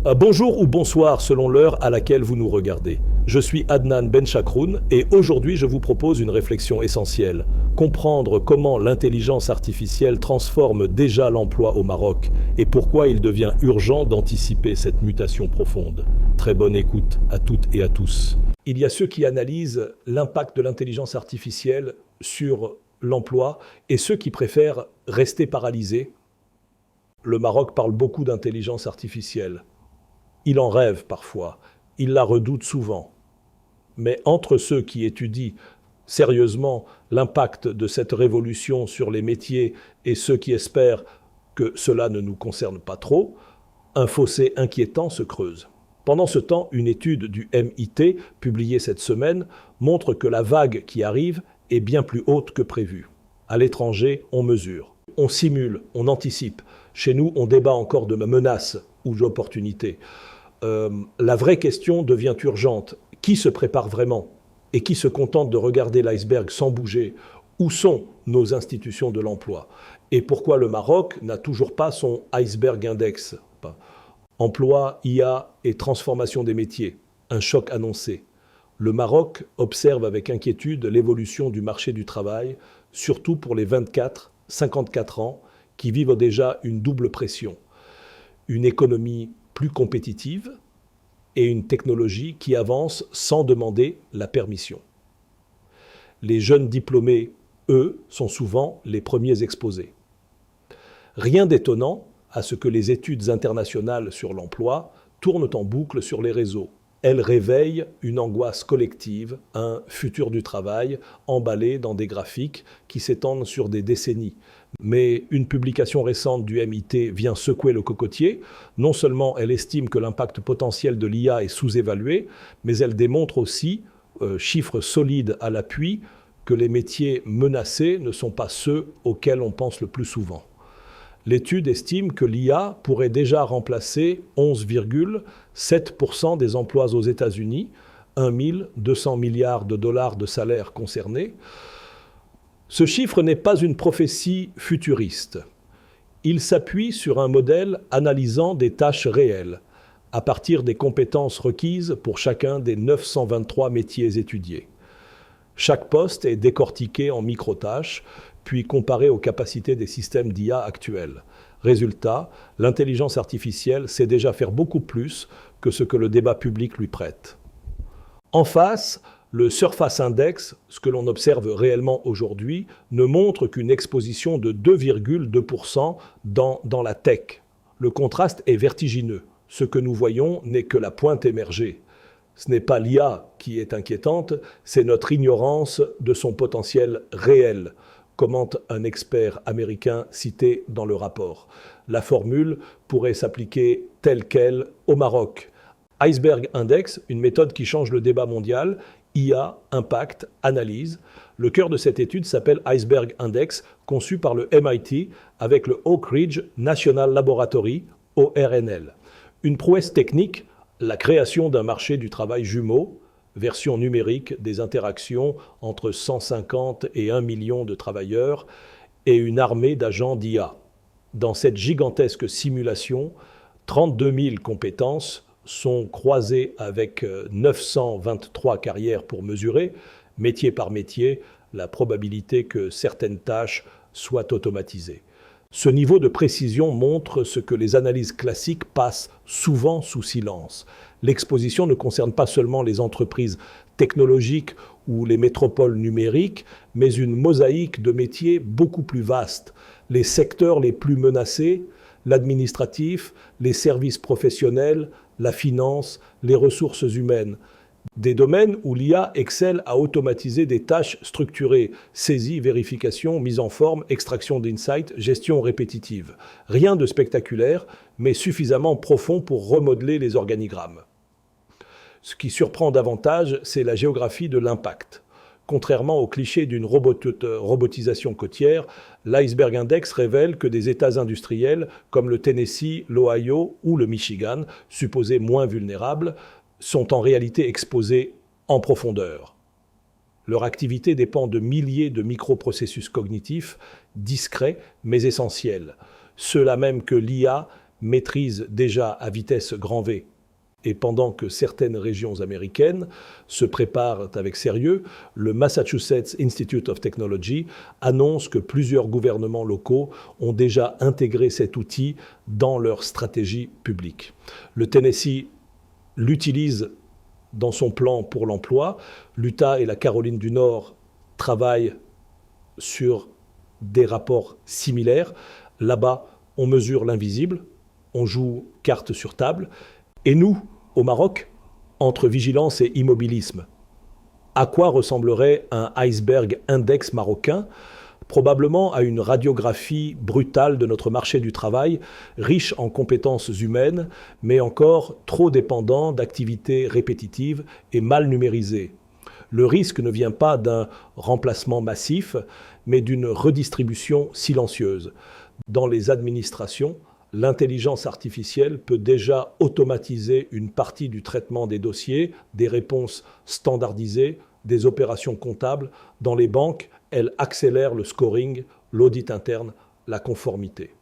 Bonjour ou bonsoir selon l'heure à laquelle vous nous regardez. Je suis Adnan Benchakroun et aujourd'hui je vous propose une réflexion essentielle. Comprendre comment l'intelligence artificielle transforme déjà l'emploi au Maroc et pourquoi il devient urgent d'anticiper cette mutation profonde. Très bonne écoute à toutes et à tous. Il y a ceux qui analysent l'impact de l'intelligence artificielle sur l'emploi et ceux qui préfèrent rester paralysés. Le Maroc parle beaucoup d'intelligence artificielle. Il en rêve parfois, il la redoute souvent. Mais entre ceux qui étudient sérieusement l'impact de cette révolution sur les métiers et ceux qui espèrent que cela ne nous concerne pas trop, un fossé inquiétant se creuse. Pendant ce temps, une étude du MIT, publiée cette semaine, montre que la vague qui arrive est bien plus haute que prévu. À l'étranger, on mesure, on simule, on anticipe. Chez nous, on débat encore de menaces ou d'opportunités. La vraie question devient urgente. Qui se prépare vraiment et qui se contente de regarder l'iceberg sans bouger? Où sont nos institutions de l'emploi? Et pourquoi le Maroc n'a toujours pas son iceberg index? Emploi, IA et transformation des métiers, un choc annoncé. Le Maroc observe avec inquiétude l'évolution du marché du travail, surtout pour les 24-54 ans qui vivent déjà une double pression. Une économie plus compétitive et une technologie qui avance sans demander la permission. Les jeunes diplômés, eux, sont souvent les premiers exposés. Rien d'étonnant à ce que les études internationales sur l'emploi tournent en boucle sur les réseaux. Elles réveillent une angoisse collective, un futur du travail emballé dans des graphiques qui s'étendent sur des décennies. Mais une publication récente du MIT vient secouer le cocotier. Non seulement elle estime que l'impact potentiel de l'IA est sous-évalué, mais elle démontre aussi, chiffres solides à l'appui, que les métiers menacés ne sont pas ceux auxquels on pense le plus souvent. L'étude estime que l'IA pourrait déjà remplacer 11,7% des emplois aux États-Unis, 1 200 milliards de dollars de salaires concernés. Ce chiffre n'est pas une prophétie futuriste. Il s'appuie sur un modèle analysant des tâches réelles, à partir des compétences requises pour chacun des 923 métiers étudiés. Chaque poste est décortiqué en micro-tâches, puis comparé aux capacités des systèmes d'IA actuels. Résultat, l'intelligence artificielle sait déjà faire beaucoup plus que ce que le débat public lui prête. En face, le Surface Index, ce que l'on observe réellement aujourd'hui, ne montre qu'une exposition de 2,2% dans la tech. Le contraste est vertigineux. Ce que nous voyons n'est que la pointe émergée. Ce n'est pas l'IA qui est inquiétante, c'est notre ignorance de son potentiel réel, commente un expert américain cité dans le rapport. La formule pourrait s'appliquer telle quelle au Maroc. Iceberg Index, une méthode qui change le débat mondial, IA, impact, analyse. Le cœur de cette étude s'appelle Iceberg Index, conçu par le MIT avec le Oak Ridge National Laboratory, ORNL. Une prouesse technique, la création d'un marché du travail jumeau, version numérique des interactions entre 150 et 1 million de travailleurs et une armée d'agents d'IA. Dans cette gigantesque simulation, 32 000 compétences sont croisées avec 923 carrières pour mesurer, métier par métier, la probabilité que certaines tâches soient automatisées. Ce niveau de précision montre ce que les analyses classiques passent souvent sous silence. L'exposition ne concerne pas seulement les entreprises technologiques ou les métropoles numériques, mais une mosaïque de métiers beaucoup plus vaste. Les secteurs les plus menacés, l'administratif, les services professionnels, la finance, les ressources humaines. Des domaines où l'IA excelle à automatiser des tâches structurées, saisie, vérification, mise en forme, extraction d'insights, gestion répétitive. Rien de spectaculaire, mais suffisamment profond pour remodeler les organigrammes. Ce qui surprend davantage, c'est la géographie de l'impact. Contrairement au cliché d'une robotisation côtière, l'iceberg index révèle que des États industriels comme le Tennessee, l'Ohio ou le Michigan, supposés moins vulnérables, sont en réalité exposés en profondeur. Leur activité dépend de milliers de microprocessus cognitifs, discrets mais essentiels. Ceux-là même que l'IA maîtrise déjà à vitesse grand V. Et pendant que certaines régions américaines se préparent avec sérieux, le Massachusetts Institute of Technology annonce que plusieurs gouvernements locaux ont déjà intégré cet outil dans leur stratégie publique. Le Tennessee l'utilise dans son plan pour l'emploi. L'Utah et la Caroline du Nord travaillent sur des rapports similaires. Là-bas, on mesure l'invisible, on joue carte sur table. Et nous, au Maroc, entre vigilance et immobilisme. À quoi ressemblerait un iceberg index marocain ? Probablement à une radiographie brutale de notre marché du travail, riche en compétences humaines, mais encore trop dépendant d'activités répétitives et mal numérisées. Le risque ne vient pas d'un remplacement massif, mais d'une redistribution silencieuse. Dans les administrations, l'intelligence artificielle peut déjà automatiser une partie du traitement des dossiers, des réponses standardisées, des opérations comptables. Dans les banques, elle accélère le scoring, l'audit interne, la conformité.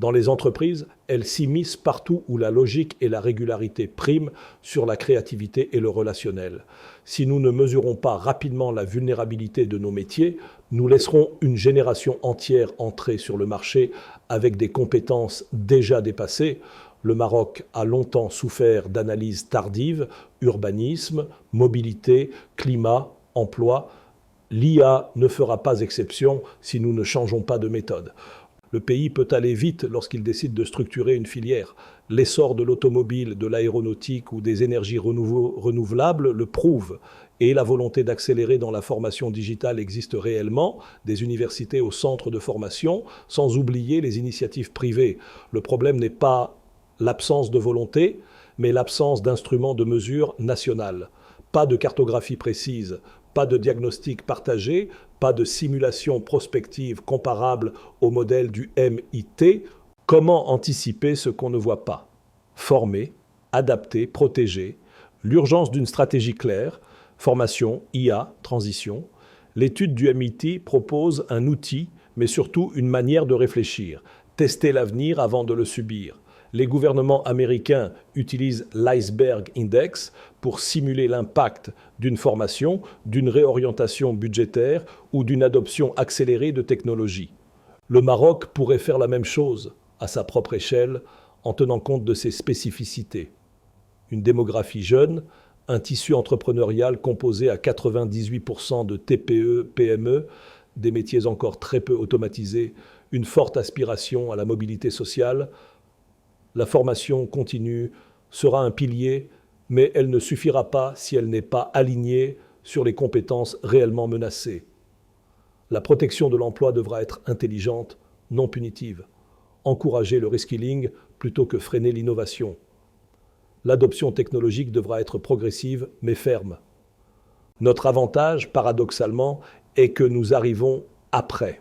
Dans les entreprises, elle s'immisce partout où la logique et la régularité priment sur la créativité et le relationnel. Si nous ne mesurons pas rapidement la vulnérabilité de nos métiers, nous laisserons une génération entière entrer sur le marché avec des compétences déjà dépassées. Le Maroc a longtemps souffert d'analyses tardives, urbanisme, mobilité, climat, emploi. L'IA ne fera pas exception si nous ne changeons pas de méthode. Le pays peut aller vite lorsqu'il décide de structurer une filière. L'essor de l'automobile, de l'aéronautique ou des énergies renouvelables le prouve. Et la volonté d'accélérer dans la formation digitale existe réellement, des universités au centre de formation, sans oublier les initiatives privées. Le problème n'est pas l'absence de volonté, mais l'absence d'instruments de mesure nationales. Pas de cartographie précise, pas de diagnostic partagé, pas de simulation prospective comparable au modèle du MIT. Comment anticiper ce qu'on ne voit pas ? Former, adapter, protéger, l'urgence d'une stratégie claire, formation, IA, transition. L'étude du MIT propose un outil, mais surtout une manière de réfléchir. Tester l'avenir avant de le subir. Les gouvernements américains utilisent l'iceberg index pour simuler l'impact d'une formation, d'une réorientation budgétaire ou d'une adoption accélérée de technologies. Le Maroc pourrait faire la même chose à sa propre échelle en tenant compte de ses spécificités. Une démographie jeune, un tissu entrepreneurial composé à 98% de TPE, PME, des métiers encore très peu automatisés, une forte aspiration à la mobilité sociale. La formation continue sera un pilier, mais elle ne suffira pas si elle n'est pas alignée sur les compétences réellement menacées. La protection de l'emploi devra être intelligente, non punitive. Encourager le reskilling plutôt que freiner l'innovation. L'adoption technologique devra être progressive, mais ferme. Notre avantage, paradoxalement, est que nous arrivons après.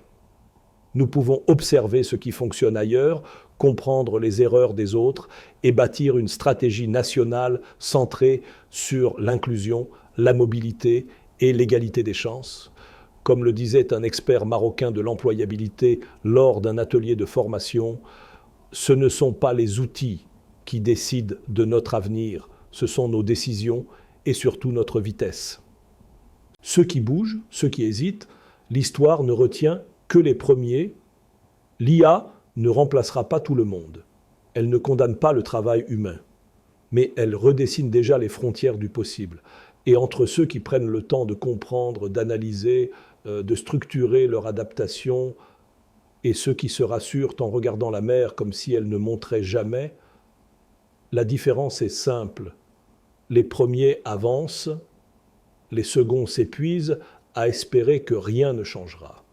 Nous pouvons observer ce qui fonctionne ailleurs, comprendre les erreurs des autres et bâtir une stratégie nationale centrée sur l'inclusion, la mobilité et l'égalité des chances. Comme le disait un expert marocain de l'employabilité lors d'un atelier de formation, ce ne sont pas les outils qui décident de notre avenir, ce sont nos décisions et surtout notre vitesse. Ceux qui bougent, ceux qui hésitent, l'histoire ne retient que les premiers. L'IA ne remplacera pas tout le monde. Elle ne condamne pas le travail humain, mais elle redessine déjà les frontières du possible. Et entre ceux qui prennent le temps de comprendre, d'analyser, de structurer leur adaptation, et ceux qui se rassurent en regardant la mer comme si elle ne monterait jamais, la différence est simple. Les premiers avancent, les seconds s'épuisent à espérer que rien ne changera.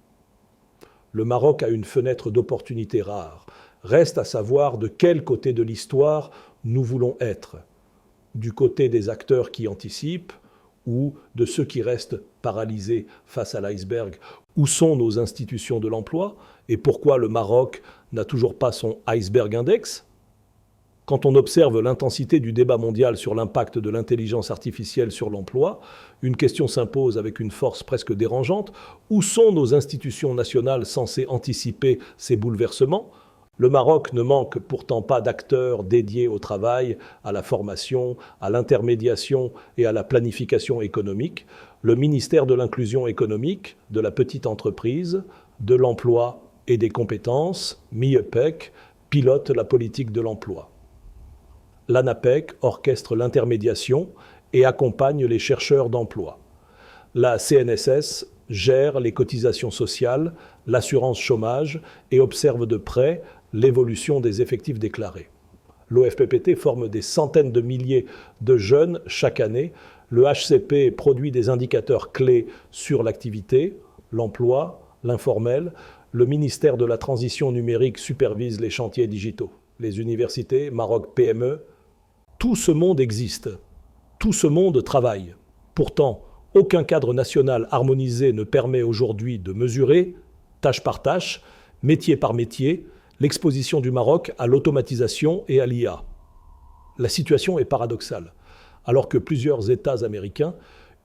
Le Maroc a une fenêtre d'opportunité rare. Reste à savoir de quel côté de l'histoire nous voulons être. Du côté des acteurs qui anticipent ou de ceux qui restent paralysés face à l'iceberg. Où sont nos institutions de l'emploi et pourquoi le Maroc n'a toujours pas son iceberg index ? Quand on observe l'intensité du débat mondial sur l'impact de l'intelligence artificielle sur l'emploi, une question s'impose avec une force presque dérangeante. Où sont nos institutions nationales censées anticiper ces bouleversements ? Le Maroc ne manque pourtant pas d'acteurs dédiés au travail, à la formation, à l'intermédiation et à la planification économique. Le ministère de l'Inclusion économique, de la petite entreprise, de l'emploi et des compétences, MIEPEC, pilote la politique de l'emploi. L'ANAPEC orchestre l'intermédiation et accompagne les chercheurs d'emploi. La CNSS gère les cotisations sociales, l'assurance chômage et observe de près l'évolution des effectifs déclarés. L'OFPPT forme des centaines de milliers de jeunes chaque année. Le HCP produit des indicateurs clés sur l'activité, l'emploi, l'informel. Le ministère de la Transition numérique supervise les chantiers digitaux. Les universités, Maroc PME, tout ce monde existe. Tout ce monde travaille. Pourtant, aucun cadre national harmonisé ne permet aujourd'hui de mesurer, tâche par tâche, métier par métier, l'exposition du Maroc à l'automatisation et à l'IA. La situation est paradoxale. Alors que plusieurs États américains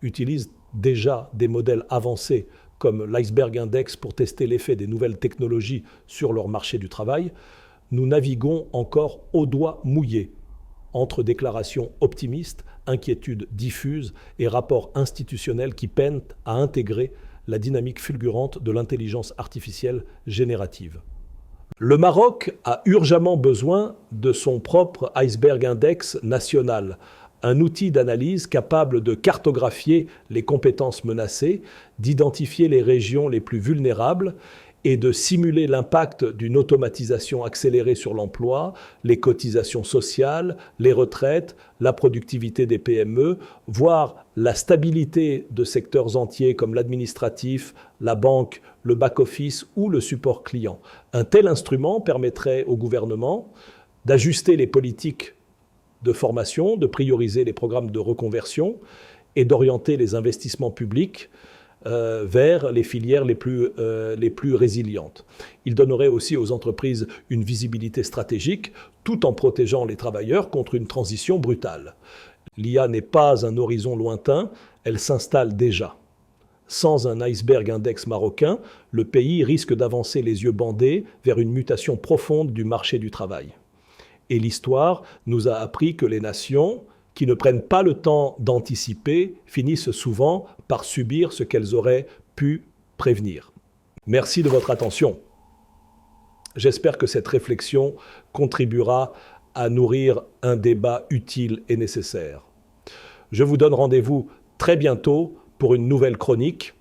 utilisent déjà des modèles avancés comme l'iceberg index pour tester l'effet des nouvelles technologies sur leur marché du travail, nous naviguons encore au doigt mouillé entre déclarations optimistes, inquiétudes diffuses et rapports institutionnels qui peinent à intégrer la dynamique fulgurante de l'intelligence artificielle générative. Le Maroc a urgemment besoin de son propre iceberg index national, un outil d'analyse capable de cartographier les compétences menacées, d'identifier les régions les plus vulnérables et de simuler l'impact d'une automatisation accélérée sur l'emploi, les cotisations sociales, les retraites, la productivité des PME, voire la stabilité de secteurs entiers comme l'administratif, la banque, le back-office ou le support client. Un tel instrument permettrait au gouvernement d'ajuster les politiques de formation, de prioriser les programmes de reconversion et d'orienter les investissements publics vers les filières les plus résilientes. Il donnerait aussi aux entreprises une visibilité stratégique tout en protégeant les travailleurs contre une transition brutale. L'IA n'est pas un horizon lointain, elle s'installe déjà. Sans un iceberg index marocain, le pays risque d'avancer les yeux bandés vers une mutation profonde du marché du travail. Et l'histoire nous a appris que les nations qui ne prennent pas le temps d'anticiper finissent souvent par subir ce qu'elles auraient pu prévenir. Merci de votre attention. J'espère que cette réflexion contribuera à nourrir un débat utile et nécessaire. Je vous donne rendez-vous très bientôt pour une nouvelle chronique.